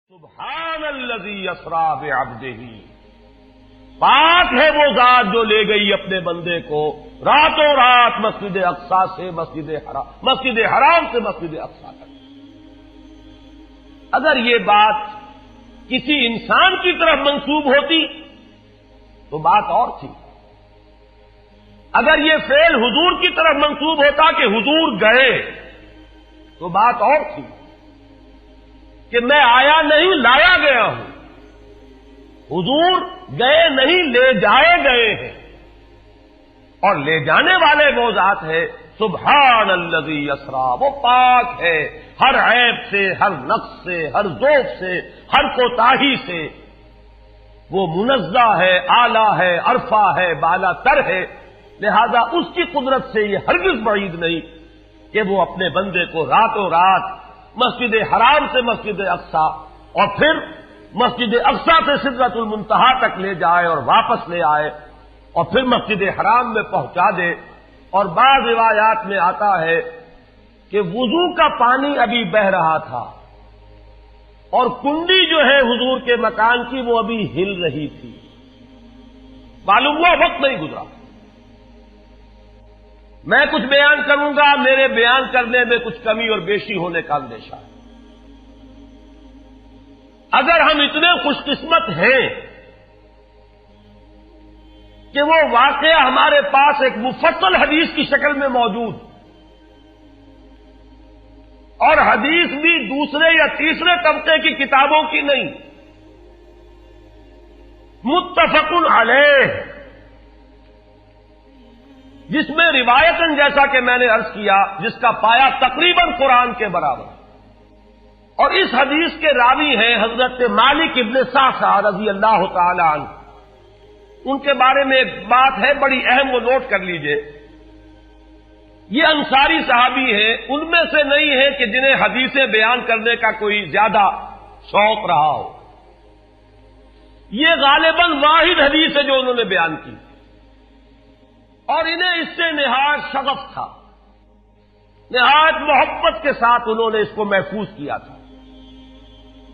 سبحان الذی اسری بعبدہ، پاک ہے وہ ذات جو لے گئی اپنے بندے کو راتوں رات مسجد اقصی سے مسجد حرام سے مسجد اقصی تک۔ اگر یہ بات کسی انسان کی طرف منسوب ہوتی تو بات اور تھی، اگر یہ فعل حضور کی طرف منسوب ہوتا کہ حضور گئے تو بات اور تھی کہ میں آیا نہیں لایا گیا ہوں، حضور گئے نہیں لے جائے گئے ہیں، اور لے جانے والے وہ ذات ہے سبحان الذی اسری، وہ پاک ہے ہر عیب سے، ہر نقص سے، ہر ذوق سے، ہر کوتاہی سے، وہ منزہ ہے، اعلی ہے، عرفہ ہے، بالا تر ہے، لہذا اس کی قدرت سے یہ ہرگز بعید نہیں کہ وہ اپنے بندے کو راتوں رات مسجد حرام سے مسجد اقصی اور پھر مسجد اقصی سے سدرۃ المنتہا تک لے جائے اور واپس لے آئے اور پھر مسجد حرام میں پہنچا دے۔ اور بعض روایات میں آتا ہے کہ وضو کا پانی ابھی بہ رہا تھا اور کنڈی جو ہے حضور کے مکان کی وہ ابھی ہل رہی تھی، معلوم ہوا وقت نہیں گزرا۔ میں کچھ بیان کروں گا، میرے بیان کرنے میں کچھ کمی اور بیشی ہونے کا اندیشہ ہے۔ اگر ہم اتنے خوش قسمت ہیں کہ وہ واقعہ ہمارے پاس ایک مفصل حدیث کی شکل میں موجود، اور حدیث بھی دوسرے یا تیسرے طبقے کی کتابوں کی نہیں، متفق علیہ، جس میں روایتاً جیسا کہ میں نے عرض کیا جس کا پایا تقریباً قرآن کے برابر، اور اس حدیث کے راوی ہیں حضرت مالک ابن صعصعہ رضی اللہ تعالی عنہ۔ ان کے بارے میں ایک بات ہے بڑی اہم، وہ نوٹ کر لیجئے۔ یہ انصاری صحابی ہیں، ان میں سے نہیں ہے کہ جنہیں حدیثیں بیان کرنے کا کوئی زیادہ شوق رہا ہو، یہ غالباً واحد حدیث ہے جو انہوں نے بیان کی، اور انہیں اس سے نہایت شغف تھا، نہایت محبت کے ساتھ انہوں نے اس کو محفوظ کیا تھا،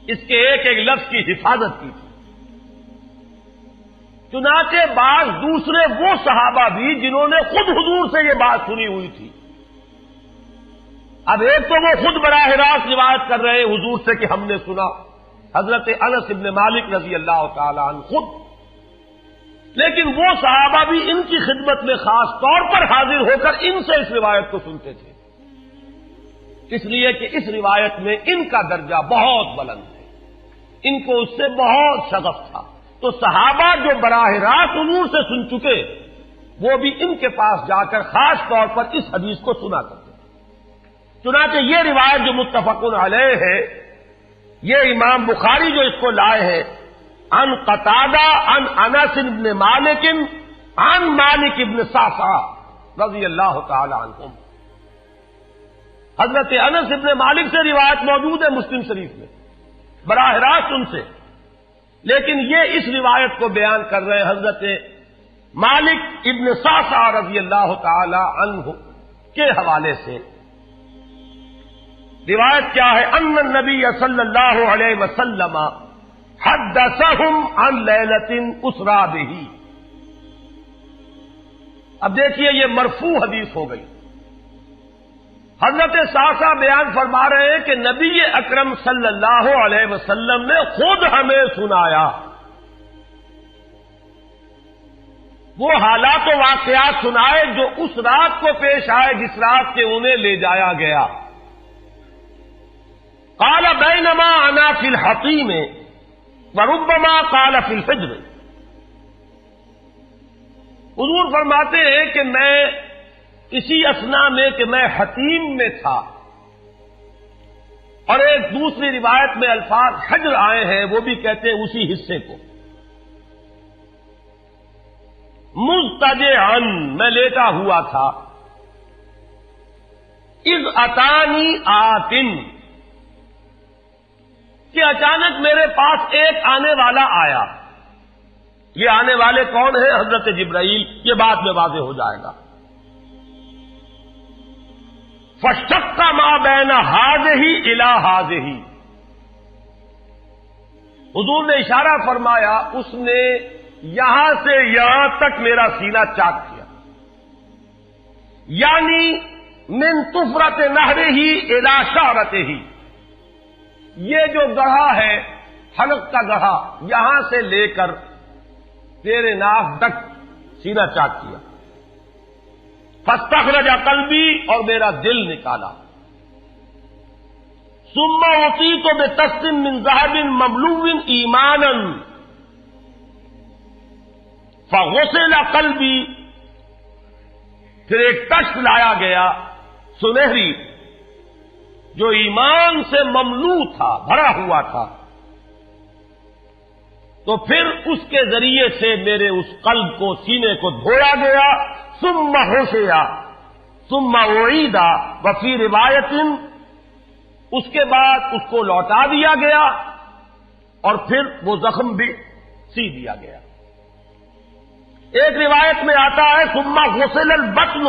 اس کے ایک ایک لفظ کی حفاظت کی تھی۔ چنانچہ بعض دوسرے وہ صحابہ بھی جنہوں نے خود حضور سے یہ بات سنی ہوئی تھی، اب ایک تو وہ خود براہ راست روایت کر رہے حضور سے کہ ہم نے سنا، حضرت انس ابن مالک رضی اللہ تعالی عنہ خود، لیکن وہ صحابہ بھی ان کی خدمت میں خاص طور پر حاضر ہو کر ان سے اس روایت کو سنتے تھے، اس لیے کہ اس روایت میں ان کا درجہ بہت بلند ہے، ان کو اس سے بہت شغف تھا۔ تو صحابہ جو براہ راست حضور سے سن چکے وہ بھی ان کے پاس جا کر خاص طور پر اس حدیث کو سنا کرتے تھے۔ چنانچہ یہ روایت جو متفق علیہ ہے، یہ امام بخاری جو اس کو لائے ہیں عن قتادہ عن انس بن مالک عن مالک ابن صعصعہ رضی اللہ تعالی عنہم، حضرت انس ابن مالک سے روایت موجود ہے مسلم شریف میں براہ راست ان سے، لیکن یہ اس روایت کو بیان کر رہے ہیں حضرت مالک ابن صعصعہ رضی اللہ تعالی عنہ کے حوالے سے۔ روایت کیا ہے؟ ان النبی صلی اللہ علیہ وسلم حدثہم عن لیلۃ اسری بہ۔ اب دیکھیے یہ مرفوع حدیث ہو گئی، حضرت صعصعہ بیان فرما رہے ہیں کہ نبی اکرم صلی اللہ علیہ وسلم نے خود ہمیں سنایا، وہ حالات و واقعات سنائے جو اس رات کو پیش آئے جس رات کے انہیں لے جایا گیا۔ قال بینما انا فی الحطیم وربما قال فی الفجر، حضور فرماتے ہیں کہ میں اسی اثنا میں کہ میں حتیم میں تھا، اور ایک دوسری روایت میں الفاظ حجر آئے ہیں، وہ بھی کہتے ہیں اسی حصے کو، مضطجعا میں لیٹا ہوا تھا، اذ اتانی آتن کہ اچانک میرے پاس ایک آنے والا آیا۔ یہ آنے والے کون ہیں؟ حضرت جبرائیل، یہ بعد میں واضح ہو جائے گا۔ فَاشْتَقَّ مَا بَيْنَ هَٰذِهِ إِلَىٰ هَٰذِهِ، حضور نے اشارہ فرمایا، اس نے یہاں سے یہاں تک میرا سینہ چاک کیا، یعنی من طفرت نہرہ ہی الی شعرتہ ہی، یہ جو گڑھا ہے حلق کا گڑھا، یہاں سے لے کر تیرے ناک تک سینہ چاک کیا، فاستخرج قلبی، اور میرا دل نکالا، ثم اعطیت بطست من ذهب مملوء ایمانا فغسل قلبی، پھر ایک تشت لایا گیا سنہری جو ایمان سے مملو تھا، بھرا ہوا تھا، تو پھر اس کے ذریعے سے میرے اس قلب کو، سینے کو دھویا گیا، ثم غسل ثم اعید، وفی روایت اس کے بعد اس کو لوٹا دیا گیا اور پھر وہ زخم بھی سی دیا گیا۔ ایک روایت میں آتا ہے ثم غسل البطن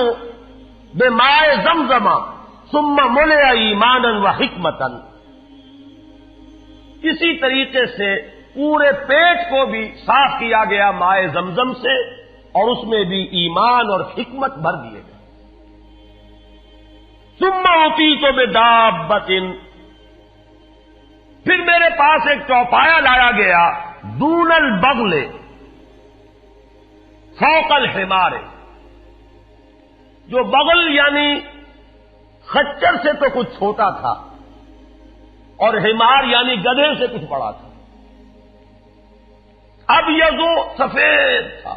بماء زمزم ثم ملئ ایمانا وحکمتا، اسی طریقے سے پورے پیٹ کو بھی صاف کیا گیا مائے زمزم سے، اور اس میں بھی ایمان اور حکمت بھر دیے گئے۔ ثم اعطیت بدابۃ، پھر میرے پاس ایک چوپایا لایا گیا، دون البغل فوق الحمار، جو بغل یعنی خچر سے تو کچھ چھوٹا تھا، اور حمار یعنی گدھے سے کچھ بڑا تھا، اب یہ جو سفید تھا،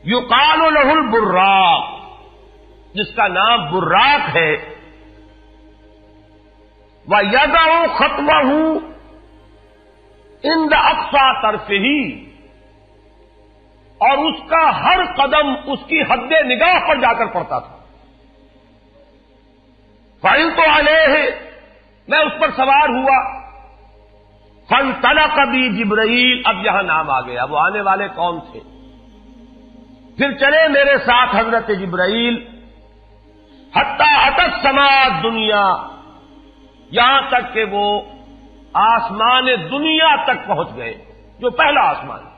یقال لہ البراق، جس کا نام براق ہے، وَيَدَعُ خَطْوَهُ عِنْدَ أَقْصَى طَرْفِهِ، اور اس کا ہر قدم اس کی حد نگاہ پر جا کر پڑتا تھا۔ فَعِلْتُ عَلَيْهِ، میں اس پر سوار ہوا، فَانْطَلَقَ بِي جِبْرَائیل، اب یہاں نام آ گیا، وہ آنے والے کون تھے؟ پھر چلے میرے ساتھ حضرت جبرائیل، حتی اتی السماء الدنیا، یہاں تک کہ وہ آسمان دنیا تک پہنچ گئے، جو پہلا آسمان ہے۔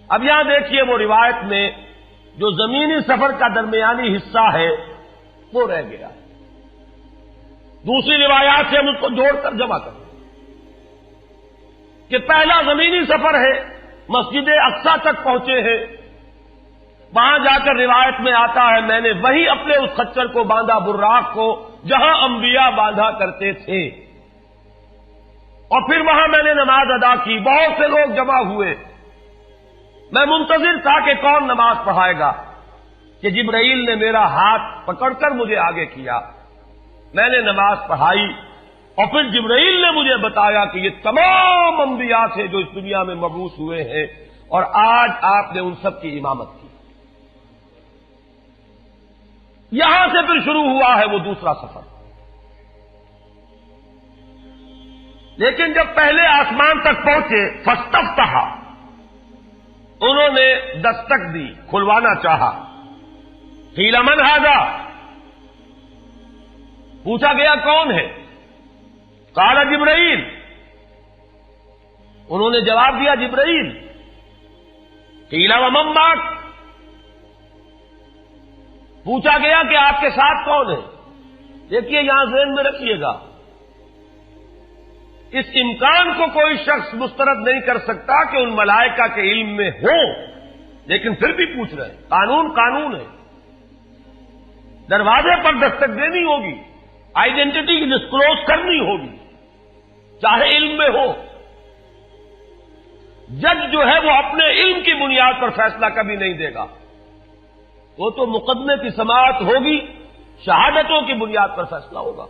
اب یہاں دیکھیے وہ روایت میں جو زمینی سفر کا درمیانی حصہ ہے وہ رہ گیا، دوسری روایات سے ہم اس کو جوڑ کر جمع کریں کہ پہلا زمینی سفر ہے، مسجد اقصیٰ تک پہنچے ہیں، وہاں جا کر روایت میں آتا ہے میں نے وہیں اپنے اس خچر کو باندھا، براق کو، جہاں انبیاء باندھا کرتے تھے، اور پھر وہاں میں نے نماز ادا کی، بہت سے لوگ جمع ہوئے، میں منتظر تھا کہ کون نماز پڑھائے گا، کہ جبرائیل نے میرا ہاتھ پکڑ کر مجھے آگے کیا، میں نے نماز پڑھائی، اور پھر جبرائیل نے مجھے بتایا کہ یہ تمام انبیاء تھے جو اس دنیا میں مبعوث ہوئے ہیں، اور آج آپ نے ان سب کی امامت کی۔ یہاں سے پھر شروع ہوا ہے وہ دوسرا سفر، لیکن جب پہلے آسمان تک پہنچے، فاستفتح، انہوں نے دستک دی، کھلوانا چاہا، قیل من ھذا، پوچھا گیا کون ہے؟ قال جبرائیل، انہوں نے جواب دیا جبرائیل۔ قیل ومن معک، پوچھا گیا کہ آپ کے ساتھ کون ہے؟ دیکھیے یہاں ذہن میں رکھیے گا، اس امکان کو کوئی شخص مسترد نہیں کر سکتا کہ ان ملائکہ کے علم میں ہو، لیکن پھر بھی پوچھ رہے ہیں، قانون قانون ہے، دروازے پر دستک دینی ہوگی، آئیڈینٹی ڈسکلوز کرنی ہوگی، چاہے علم میں ہو۔ جج جو ہے وہ اپنے علم کی بنیاد پر فیصلہ کبھی نہیں دے گا، وہ تو مقدمے کی سماعت ہوگی، شہادتوں کی بنیاد پر فیصلہ ہوگا۔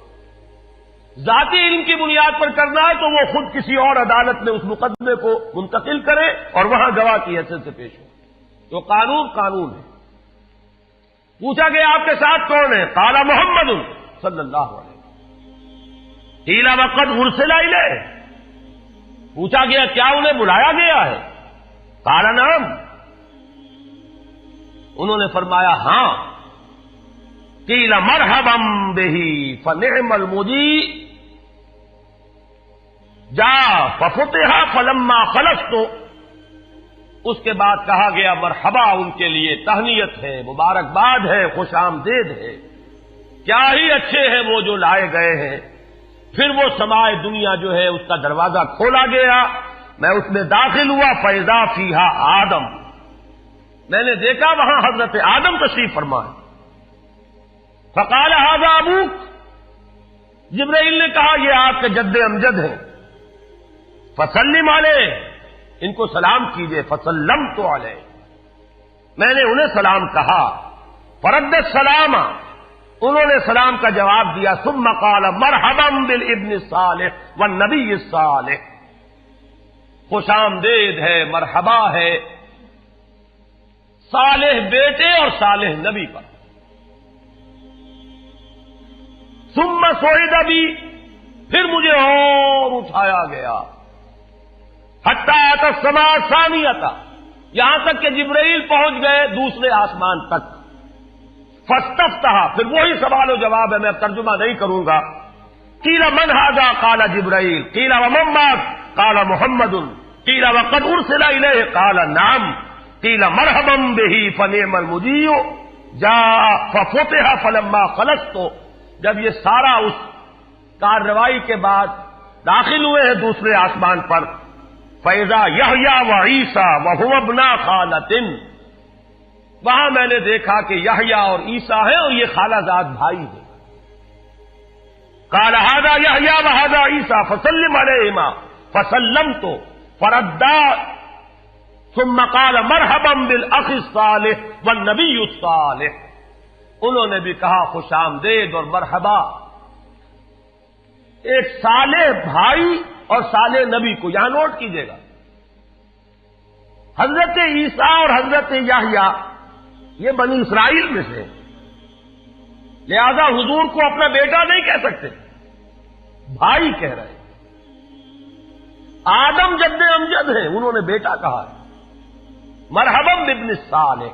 ذاتی علم کی بنیاد پر کرنا ہے تو وہ خود کسی اور عدالت میں اس مقدمے کو منتقل کرے اور وہاں گواہ کی حیثیت سے پیش ہو، تو قانون قانون ہے۔ پوچھا گیا آپ کے ساتھ کون ہے؟ قال محمد صلی اللہ علیہ وسلم۔ قیل وقد ارسل الیہ، پوچھا گیا کیا انہیں بلایا گیا ہے؟ قال نعم، انہوں نے فرمایا ہاں۔ قیل مرحبا بہ فنعم المجیء، جا ففتح فلما خلصت، اس کے بعد کہا گیا مرحبا ان کے لیے، تہنیت ہے، مبارکباد ہے، خوش آمدید ہے، کیا ہی اچھے ہیں وہ جو لائے گئے ہیں۔ پھر وہ سمائے دنیا جو ہے اس کا دروازہ کھولا گیا، میں اس میں داخل ہوا، فیضا فیہا آدم، میں نے دیکھا وہاں حضرت آدم تشریف فرما ہے۔ فقال ھذا ابوک، جبرائیل نے کہا یہ آپ کے جد امجد ہیں، فسلم علیہ، ان کو سلام کیجئے، فسلمت علیہ، میں نے انہیں سلام کہا، فرد السلام، انہوں نے سلام کا جواب دیا، ثم قال مرحبا بالابن الصالح والنبی الصالح، خوش آمدید ہے، مرحبا ہے صالح بیٹے اور صالح نبی پر۔ ثم صعد بی، پھر مجھے اور اٹھایا گیا، حتی اتی السماء الثانیۃ، یہاں تک کہ جبرائیل پہنچ گئے دوسرے آسمان تک۔ فاستفتح، پھر وہی سوال و جواب ہے، میں اب ترجمہ نہیں کروں گا۔ قیل من ھذا قال جبرائیل، قیل ومن معک قال محمد، قیل وقد ارسل الیہ قال نعم، قیل مرحبا بہ فنعم المجیء جاء ففتح فلما خلصت۔ جب یہ سارا اس کارروائی کے بعد داخل ہوئے ہیں دوسرے آسمان پر، فَإِذَا یحییٰ وعیسیٰ وَهُوَ ابْنَا خَالَةٍ، وہاں میں نے دیکھا کہ یحییٰ اور عیسیٰ ہیں اور یہ خالہ زاد بھائی ہیں۔ قَالَ هَذَا یحییٰ وَهَذَا عیسیٰ فَسَلِّمْ عَلَيْهِمَا فَسَلَّمْتُ فَرَدَّا ثُمَّ قَالَ مَرْحَبًا بِالْأَخِ الصَّالِحِ وَالنَّبِيِّ الصَّالِحِ، انہوں نے بھی کہا خوش آمدید اور مرحبا ایک صالح بھائی اور صالح نبی کو، یہاں نوٹ کیجئے گا، حضرت عیسیٰ اور حضرت یحییٰ یہ بنی اسرائیل میں سے، لہذا حضور کو اپنا بیٹا نہیں کہہ سکتے، بھائی کہہ رہے ہیں۔ آدم جد امجد ہیں، انہوں نے بیٹا کہا ہے، مرحبا بابن الصالح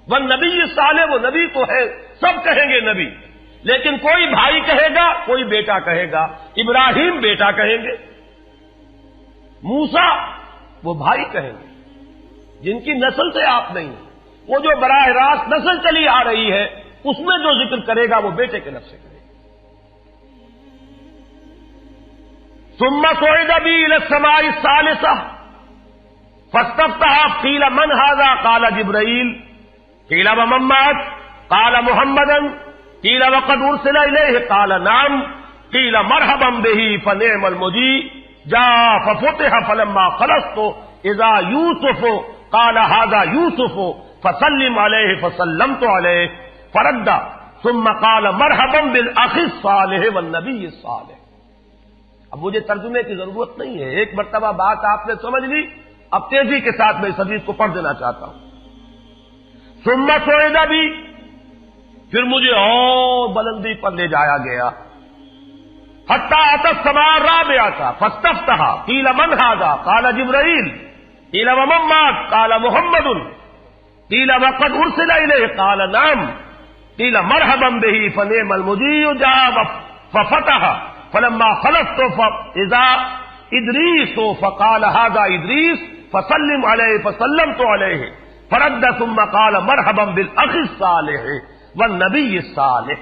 والنبی الصالح، وہ نبی تو ہے، سب کہیں گے نبی، لیکن کوئی بھائی کہے گا، کوئی بیٹا کہے گا، ابراہیم بیٹا کہیں گے، موسیٰ وہ بھائی کہیں گے، جن کی نسل سے آپ نہیں ہیں، وہ جو براہ راست نسل چلی آ رہی ہے اس میں جو ذکر کرے گا وہ بیٹے کے لفظ سے کرے گا۔ ثم صعد بی الی السماء الثالثہ فاستفتح قیل من ھذا قال جبرائیل، قیل ومن معک قال محمدا، قیل وقد ارسل الیہ قال نعم، قیل مرحبا بہ فنعم المجیء جاء ففتح فلما خلصت اذا یوسف قال ھذا یوسف فسلم علیہ فسلمت علیہ فرد ثم قال مرحبا بالاخ الصالح والنبی الصالح۔ اب مجھے ترجمے کی ضرورت نہیں ہے، ایک مرتبہ بات آپ نے سمجھ لی، اب تیزی کے ساتھ میں اس حدیث کو پڑھ دینا چاہتا ہوں۔ ثم صعد بی، پھر مجھے اور بلندی پر لے جایا گیا، حتی اتی السماء الرابعۃ فاستفتح قیل من ھذا قال جبرائیل، قیل ومن معک قال محمد، قیل وقد ارسل الیہ قال نعم، قیل مرحبا بہ فنعم المجیء جاء ففتح فلما خلصت فاذا ادریس فقال ھذا ادریس فسلم علیہ فسلمت علیہ فرد ثم قال مرحبا بالاخ الصالح والنبی الصالح۔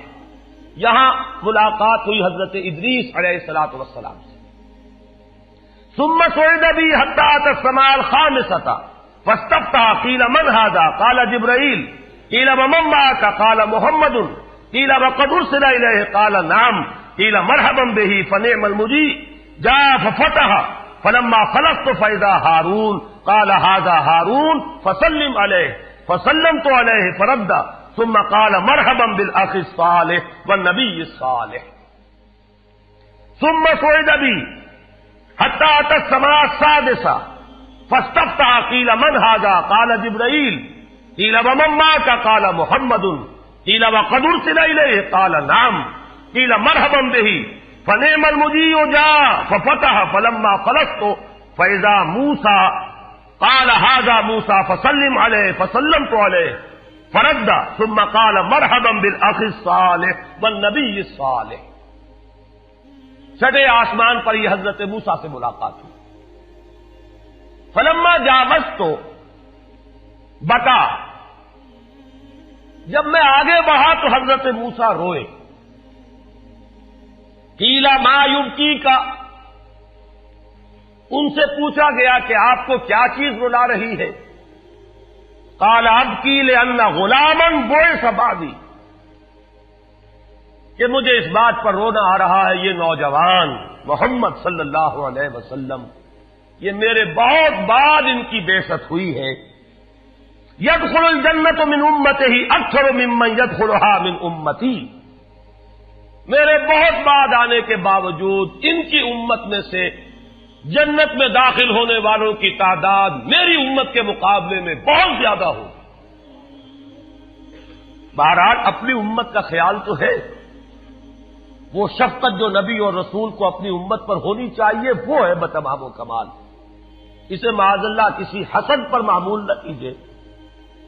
یہاں ملاقات ہوئی حضرت ادریس علیہ الصلوۃ والسلام سے۔ ثم صعد بی حتی اتی السماء الخامسۃ فاستفتح قیل من ھذا قال جبرائیل، قیل ومن معک قال محمد، قیل وقد ارسل الیہ قال نعم، قیل مرحبا بہ فنعم المجیء جاء ففتح فلما خلصت فاذا ہارون قال ھذا ہارون فسلم علیہ فسلمت علیہ فرد ثم قال مرحبا بالاخ الصالح والنبی الصالح۔ ثم صعد بی حتی اتی السماء السادسۃ فاستفتح قیل من ھذا قال جبرائیل، قیل ومن معک قال محمد، قیل وقد ارسل الیہ قال نعم، قیل مرحبا بہ فنعم المجیء جاء ففتح فلما خلصت فاذا موسیٰ قال ھذا موسیٰ فسلم علیہ فسلمت علیہ فرد ثم قال مرحبا بالاخ الصالح والنبی الصالح۔ چھٹے آسمان پر یہ حضرت موسیٰ سے ملاقات ہوئی. فلما جاوزت تو بتا، جب میں آگے بڑھا تو حضرت موسیٰ روئے. قیل ما یبکی کا، ان سے پوچھا گیا کہ آپ کو کیا چیز رلا رہی ہے؟ قال ابکی لأن غلاما بعث بعدی، کہ مجھے اس بات پر رونا آ رہا ہے یہ نوجوان محمد صلی اللہ علیہ وسلم، یہ میرے بہت بعد ان کی بعثت ہوئی ہے. يدخل الجنت من امته اکثر ممن يدخلها من امتی، میرے بہت بعد آنے کے باوجود ان کی امت میں سے جنت میں داخل ہونے والوں کی تعداد میری امت کے مقابلے میں بہت زیادہ ہو. بہرحال اپنی امت کا خیال تو ہے، وہ شفقت جو نبی اور رسول کو اپنی امت پر ہونی چاہیے وہ ہے بتمام و کمال. اسے معاذ اللہ کسی حسد پر معمول نہ کیجیے،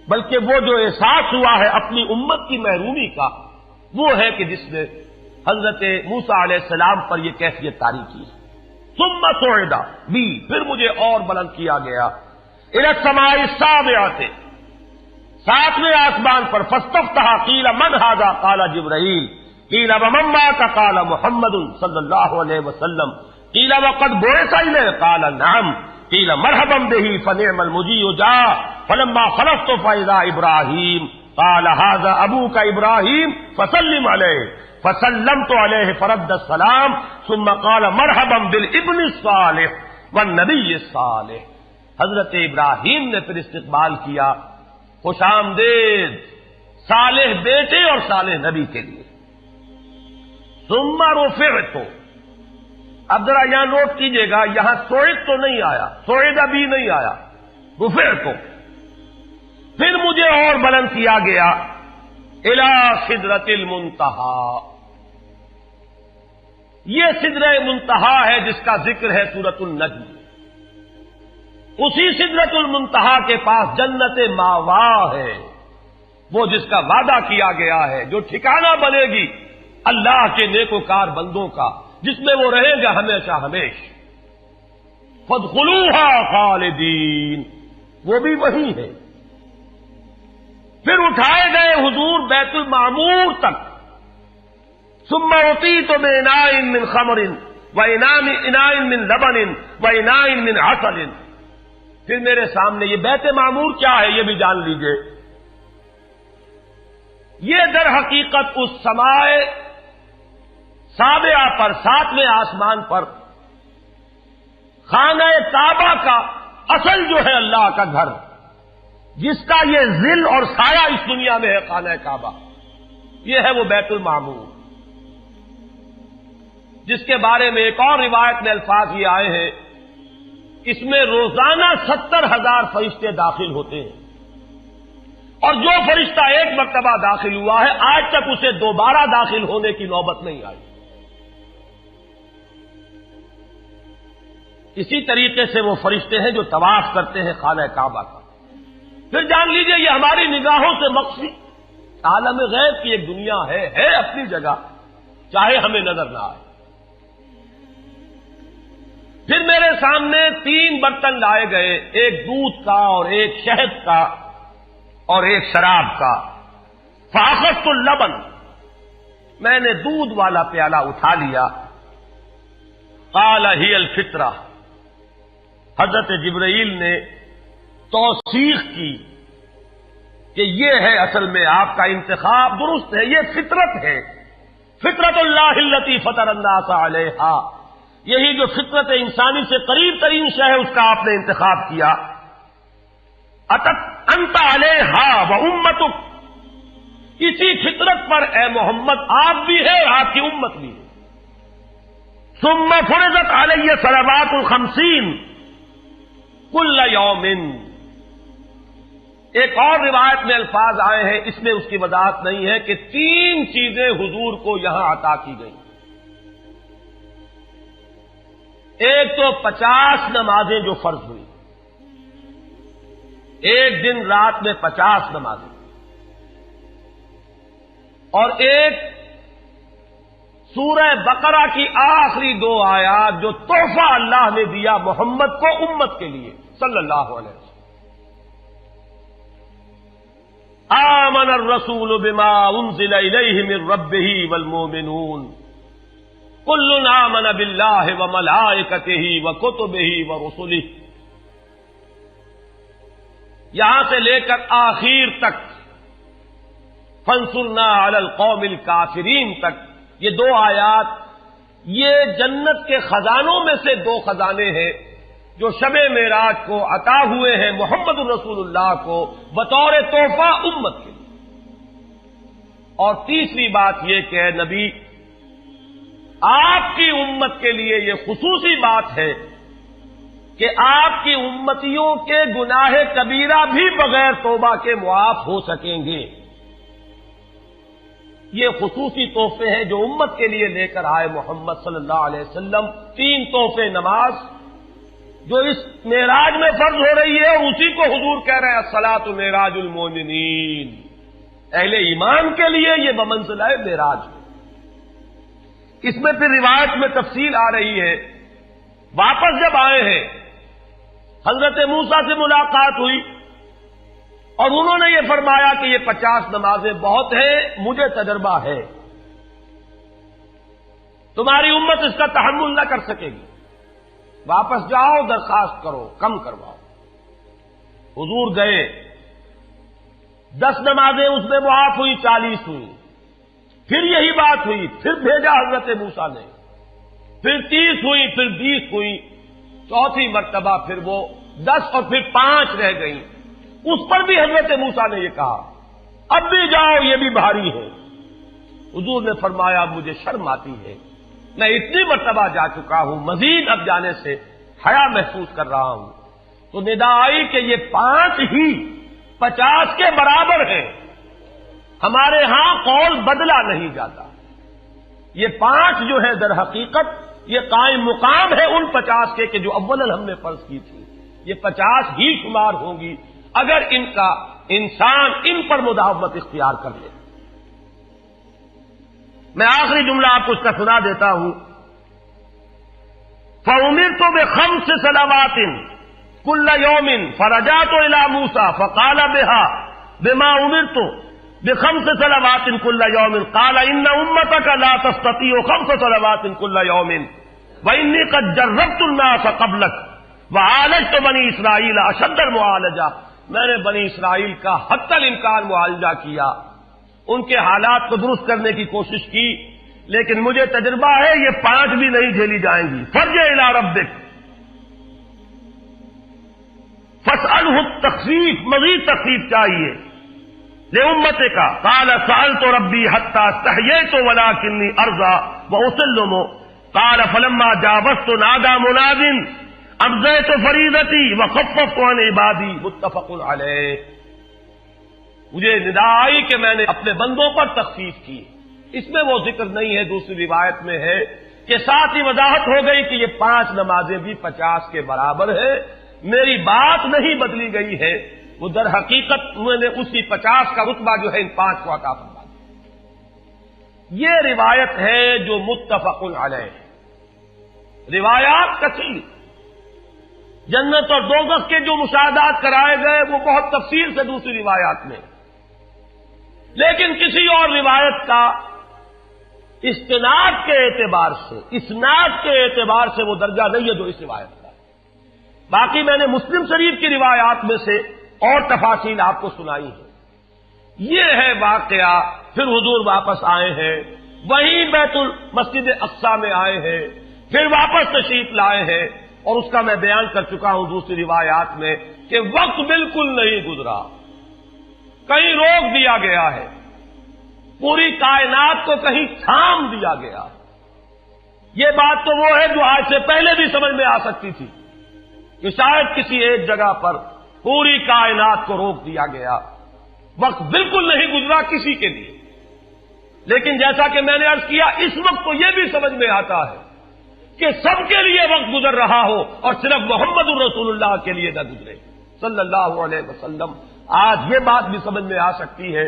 بلکہ وہ جو احساس ہوا ہے اپنی امت کی محرومی کا، وہ ہے کہ جس نے حضرت موسیٰ علیہ السلام پر یہ کیفیت طاری کی. ثم صعد بی، پھر مجھے اور بلند کیا گیا الی السماء السابعۃ، ساتویں آسمان پر. فاستفتح قیل من ھذا قال جبرائیل قیل ومن معک قال محمد صلی اللہ علیہ وسلم قیل وقد بعث الیہ قال نعم قیل مرحبا به فنعم المجیء جاء فلما خلصت فاذا ابراہیم قال ھذا ابوک ابراہیم فسلم علیہ فسلمت علیہ فرد السلام ثم قال مرحبا بالابن الصالح والنبی الصالح. حضرت ابراہیم نے پھر استقبال کیا، خوش آمدید صالح بیٹے اور صالح نبی کے لیے. ثم رفعت، اب ذرا یہاں نوٹ کیجئے گا، یہاں سوئد تو نہیں آیا، سوئد ابھی نہیں آیا، رفعت. پھر مجھے اور بلند کیا گیا الی سدرۃ المنتہی. یہ سدرہ منتہا ہے جس کا ذکر ہے سورۃ النجم. اسی سدرۃ المنتہا کے پاس جنت ماوا ہے، وہ جس کا وعدہ کیا گیا ہے، جو ٹھکانہ بنے گی اللہ کے نیکوکار بندوں کا، جس میں وہ رہیں گا ہمیشہ ہمیش. فادخلوها خالدین، وہ بھی وہی ہے. پھر اٹھائے گئے حضور بیت المعمور تک. ثم اعطیت باناء من خمر واناء من لبن واناء من عسل. پھر میرے سامنے یہ بیت معمور کیا ہے یہ بھی جان لیجئے. یہ در حقیقت اس سماء سابعہ پر، ساتویں آسمان پر خانہ کعبہ کا اصل جو ہے اللہ کا گھر، جس کا یہ ظل اور سایہ اس دنیا میں ہے خانہ کعبہ، یہ ہے وہ بیت المعمور، جس کے بارے میں ایک اور روایت میں الفاظ یہ آئے ہیں، اس میں روزانہ 70,000 فرشتے داخل ہوتے ہیں، اور جو فرشتہ ایک مرتبہ داخل ہوا ہے آج تک اسے دوبارہ داخل ہونے کی نوبت نہیں آئی. اسی طریقے سے وہ فرشتے ہیں جو طواف کرتے ہیں خانہ کعبہ کا. پھر جان لیجئے یہ ہماری نگاہوں سے مخفی عالم غیب کی ایک دنیا ہے اپنی جگہ، چاہے ہمیں نظر نہ آئے. پھر میرے سامنے 3 برتن لائے گئے، ایک دودھ کا اور ایک شہد کا اور ایک شراب کا. فاخذت اللبن، میں نے دودھ والا پیالہ اٹھا لیا. قال ہی الفطرہ، حضرت جبرائیل نے توثیق کی کہ یہ ہے اصل میں آپ کا انتخاب درست ہے، یہ فطرت ہے. فطرت اللہ التی فطر الناس علیہا، یہی جو فطرت انسانی سے قریب ترین شے ہے اس کا آپ نے انتخاب کیا. انت علیہا و امتک، اسی فطرت پر اے محمد آپ بھی ہے اور آپ کی امت بھی ہے. ثم فرضت علیہ صلوات 50 کل یوم. ایک اور روایت میں الفاظ آئے ہیں، اس میں اس کی وضاحت نہیں ہے کہ 3 چیزیں حضور کو یہاں عطا کی گئی. ایک تو 50 نمازیں جو فرض ہوئی، ایک دن رات میں 50 نمازیں، اور ایک سورہ بقرہ کی آخری 2 آیات جو تحفہ اللہ نے دیا محمد کو امت کے لیے صلی اللہ علیہ وسلم. آمن الرسول بما انزل الیہ من ربہ والمؤمنون کل آمن باللہ وملائکتہ وکتبہ ورسلہ. یہاں سے لے کر آخر تک فانصرنا علی القوم الکافرین تک یہ 2 آیات یہ جنت کے خزانوں میں سے 2 خزانے ہیں جو شب معراج کو عطا ہوئے ہیں محمد الرسول اللہ کو بطور تحفہ امت کے لیے. اور تیسری بات یہ کہ اے نبی آپ کی امت کے لیے یہ خصوصی بات ہے کہ آپ کی امتیوں کے گناہ کبیرہ بھی بغیر توبہ کے معاف ہو سکیں گے. یہ خصوصی تحفے ہیں جو امت کے لیے لے کر آئے محمد صلی اللہ علیہ وسلم. 3 تحفے نماز جو اس معراج میں فرض ہو رہی ہے اور اسی کو حضور کہہ رہے ہیں الصلاۃ معراج المؤمنین. اہل ایمان کے لیے یہ بمنزلہ معراج ہے. اس میں پھر روایت میں تفصیل آ رہی ہے. واپس جب آئے ہیں حضرت موسیٰ سے ملاقات ہوئی اور انہوں نے یہ فرمایا کہ یہ 50 نمازیں بہت ہیں, مجھے تجربہ ہے, تمہاری امت اس کا تحمل نہ کر سکے گی, واپس جاؤ درخواست کرو کم کرواؤ. حضور گئے, 10 نمازیں اس میں معاف ہوئی, 40 ہوئی. پھر یہی بات ہوئی, پھر بھیجا حضرت موسیٰ نے, پھر 30 ہوئی, پھر 20 ہوئی, چوتھی مرتبہ پھر وہ 10 اور پھر 5 رہ گئیں. اس پر بھی حضرت موسیٰ نے یہ کہا اب بھی جاؤ یہ بھی بھاری ہے. حضور نے فرمایا مجھے شرم آتی ہے, میں اتنی مرتبہ جا چکا ہوں, مزید اب جانے سے حیا محسوس کر رہا ہوں. تو ندا آئی کہ یہ 5 ہی 50 کے برابر ہیں. ہمارے ہاں قول بدلا نہیں جاتا. یہ 5 جو ہے در حقیقت یہ قائم مقام ہے ان 50 کے کہ جو اولاً ہم نے فرض کی تھی. یہ 50 ہی شمار ہوں گی اگر ان کا انسان ان پر مداومت اختیار کر لے. میں آخری جملہ آپ کو اس کا سنا دیتا ہوں. فَأُمِرْتُ بِخَمْسِ صَلَوَاتٍ كُلَّ يَوْمٍ فَرَجَعْتُ إِلَىٰ مُوسَىٰ فَقَالَ بِمَا أُمِرْتُ بِخَمْسِ صَلَوَاتٍ كُلَّ يَوْمٍ قَالَ إِنَّ أُمَّتَكَ لَا تَسْتَطِيعُ 5 صَلَوَاتٍ كُلَّ يَوْمٍ وَإِنِّي قَدْ جَرَّبْتُ النَّاسَ قَبْلَكَ وَعَالَجْتُ بَنِي إِسْرَائِيلَ أَشَدَّ الْمُعَالَجَةِ. میں نے بنی اسرائیل کا حتی الامکان معالجہ کیا, ان کے حالات کو درست کرنے کی کوشش کی, لیکن مجھے تجربہ ہے یہ 5 بھی نہیں جھیلی جائیں گی. فَارْجِعْ إِلَىٰ رَبِّكَ فَاسْأَلْهُ التَّخْفِيفَ, مزید تخفیف چاہیے لِأُمَّتِكَ. قَالَ سَأَلْتُ رَبِّي حَتَّىٰ اسْتَحْيَيْتُ وَلَٰكِنِّي أَرْضَىٰ وَأُسِلُّمُ. قَالَ فَلَمَّا جَاوَزْتُ نَادَىٰ مُنَادٍ ابزیت فریضتی وخففت عن عبادی. متفق علیہ. مجھے ندا آئی کہ میں نے اپنے بندوں پر تخفیف کی. اس میں وہ ذکر نہیں ہے, دوسری روایت میں ہے کہ ساتھ ہی وضاحت ہو گئی کہ یہ 5 نمازیں بھی 50 کے برابر ہے. میری بات نہیں بدلی گئی ہے, وہ در حقیقت میں نے اسی 50 کا رتبہ جو ہے ان 5 کو عطا فرما دیا. یہ روایت ہے جو متفق علیہ ہے. روایات کثیر, جنت اور دوزخ کے جو مشاہدات کرائے گئے وہ بہت تفصیل سے دوسری روایات میں, لیکن کسی اور روایت کا استناد کے اعتبار سے, اسناد کے اعتبار سے وہ درجہ نہیں ہے جو اس روایت کا. باقی میں نے مسلم شریف کی روایات میں سے اور تفاصیل آپ کو سنائی ہے. یہ ہے واقعہ. پھر حضور واپس آئے ہیں, وہیں بیت المسجد اقصی میں آئے ہیں, پھر واپس تشریف لائے ہیں, اور اس کا میں بیان کر چکا ہوں دوسری روایات میں کہ وقت بالکل نہیں گزرا, کہیں روک دیا گیا ہے, پوری کائنات کو کہیں تھام دیا گیا. یہ بات تو وہ ہے جو آج سے پہلے بھی سمجھ میں آ سکتی تھی کہ شاید کسی ایک جگہ پر پوری کائنات کو روک دیا گیا. وقت بالکل نہیں گزرا کسی کے لیے. لیکن جیسا کہ میں نے عرض کیا, اس وقت تو یہ بھی سمجھ میں آتا ہے کہ سب کے لیے وقت گزر رہا ہو اور صرف محمد الرسول اللہ کے لیے نہ گزرے صلی اللہ علیہ وسلم. آج یہ بات بھی سمجھ میں آ سکتی ہے,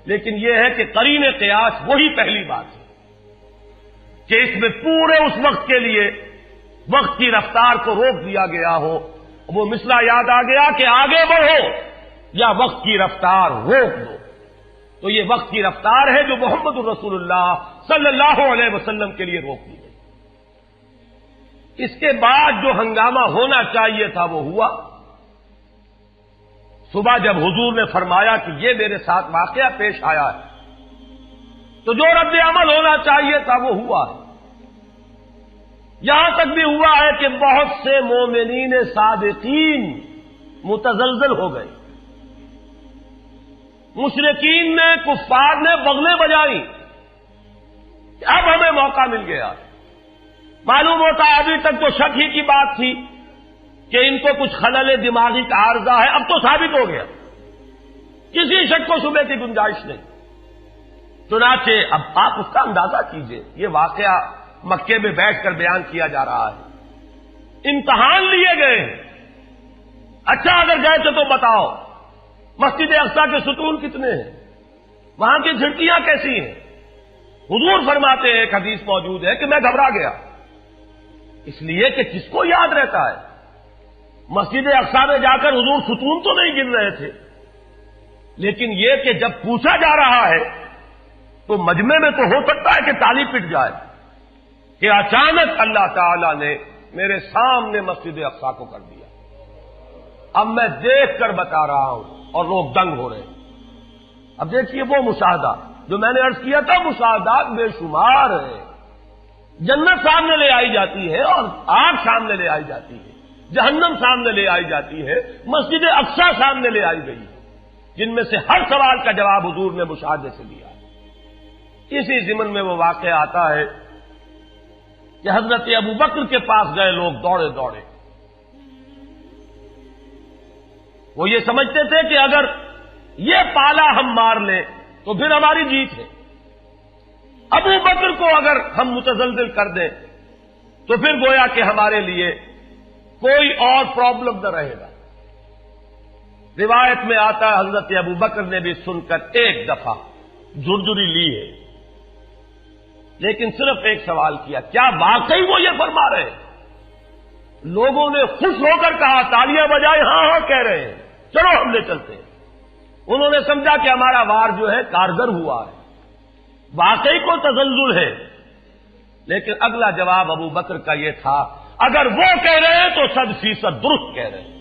لیکن یہ ہے کہ قرین قیاس وہی پہلی بات ہے. کہ اس میں پورے اس وقت کے لیے وقت کی رفتار کو روک دیا گیا ہو، وہ مسئلہ یاد آ گیا کہ آگے بڑھو یا وقت کی رفتار روک دو۔ تو یہ وقت کی رفتار ہے جو محمد الرسول اللہ صلی اللہ علیہ وسلم کے لیے روک دی گئی۔ اس کے بعد جو ہنگامہ ہونا چاہیے تھا وہ ہوا۔ صبح جب حضور نے فرمایا کہ یہ میرے ساتھ واقعہ پیش آیا ہے تو جو رد عمل ہونا چاہیے تھا وہ ہوا ہے۔ یہاں تک بھی ہوا ہے کہ بہت سے مومنین صادقین متزلزل ہو گئے، مشرکین نے، کفار نے بغلیں بجائی کہ اب ہمیں موقع مل گیا۔ معلوم ہوتا ابھی تک تو شک ہی کی بات تھی کہ ان کو کچھ خلل دماغی کا عارضہ ہے، اب تو ثابت ہو گیا، کسی شک کو شبے کی گنجائش نہیں۔ چنانچہ اب آپ اس کا اندازہ کیجئے، یہ واقعہ مکے میں بیٹھ کر بیان کیا جا رہا ہے، امتحان لیے گئے ہیں۔ اچھا اگر گئے تھے تو بتاؤ مسجد اقصی کے ستون کتنے ہیں، وہاں کی کھڑکیاں کیسی ہیں؟ حضور فرماتے ہیں، ایک حدیث موجود ہے کہ میں گھبرا گیا، اس لیے کہ کس کو یاد رہتا ہے مسجد اقصی میں جا کر حضور ستون تو نہیں گر رہے تھے، لیکن یہ کہ جب پوچھا جا رہا ہے تو مجمع میں تو ہو سکتا ہے کہ تالی پٹ جائے کہ اچانک اللہ تعالی نے میرے سامنے مسجد اقصی کو کر دیا، اب میں دیکھ کر بتا رہا ہوں اور لوگ دنگ ہو رہے ہیں۔ اب دیکھیے وہ مشاہدہ جو میں نے عرض کیا تھا، مشاہدات بے شمار ہیں۔ جنت سامنے لے آئی جاتی ہے اور آگ سامنے لے آئی جاتی ہے، جہنم سامنے لے آئی جاتی ہے، مسجد اقصی سامنے لے آئی گئی ہے، جن میں سے ہر سوال کا جواب حضور نے مشاہدے سے دیا ہے۔ اسی ضمن میں وہ واقعہ آتا ہے کہ حضرت ابوبکر کے پاس گئے لوگ دوڑے دوڑے، وہ یہ سمجھتے تھے کہ اگر یہ پالا ہم مار لیں تو پھر ہماری جیت ہے، ابوبکر کو اگر ہم متزلزل کر دیں تو پھر گویا کہ ہمارے لیے کوئی اور پرابلم نہ رہے گا۔ روایت میں آتا ہے حضرت ابوبکر نے بھی سن کر ایک دفعہ جھرجھری لی ہے، لیکن صرف ایک سوال کیا، کیا واقعی وہ یہ فرما رہے ہیں؟ لوگوں نے خوش ہو کر کہا، تالیاں بجائی، ہاں ہاں کہہ رہے ہیں، چلو ہم لے چلتے ہیں۔ انہوں نے سمجھا کہ ہمارا وار جو ہے کارگر ہوا ہے، واقعی کو تزلزل ہے، لیکن اگلا جواب ابوبکر کا یہ تھا، اگر وہ کہہ رہے ہیں تو 100% درست کہہ رہے ہیں۔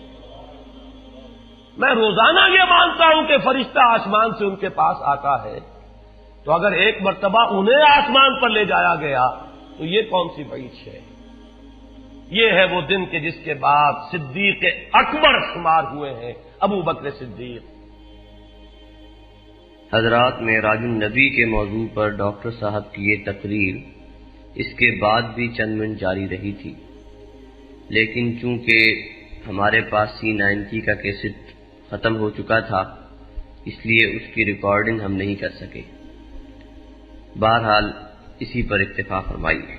میں روزانہ یہ مانتا ہوں کہ فرشتہ آسمان سے ان کے پاس آتا ہے، تو اگر ایک مرتبہ انہیں آسمان پر لے جایا گیا تو یہ کون سی بعید ہے؟ یہ ہے وہ دن کہ جس کے بعد صدیق اکبر شمار ہوئے ہیں ابوبکر صدیق۔ حضرات، معراج النبی کے موضوع پر ڈاکٹر صاحب کی یہ تقریر اس کے بعد بھی چند منٹ جاری رہی تھی، لیکن چونکہ ہمارے پاس C90 کا کیسٹ ختم ہو چکا تھا، اس لیے اس کی ریکارڈنگ ہم نہیں کر سکے۔ بہرحال اسی پر اکتفا فرمائیے۔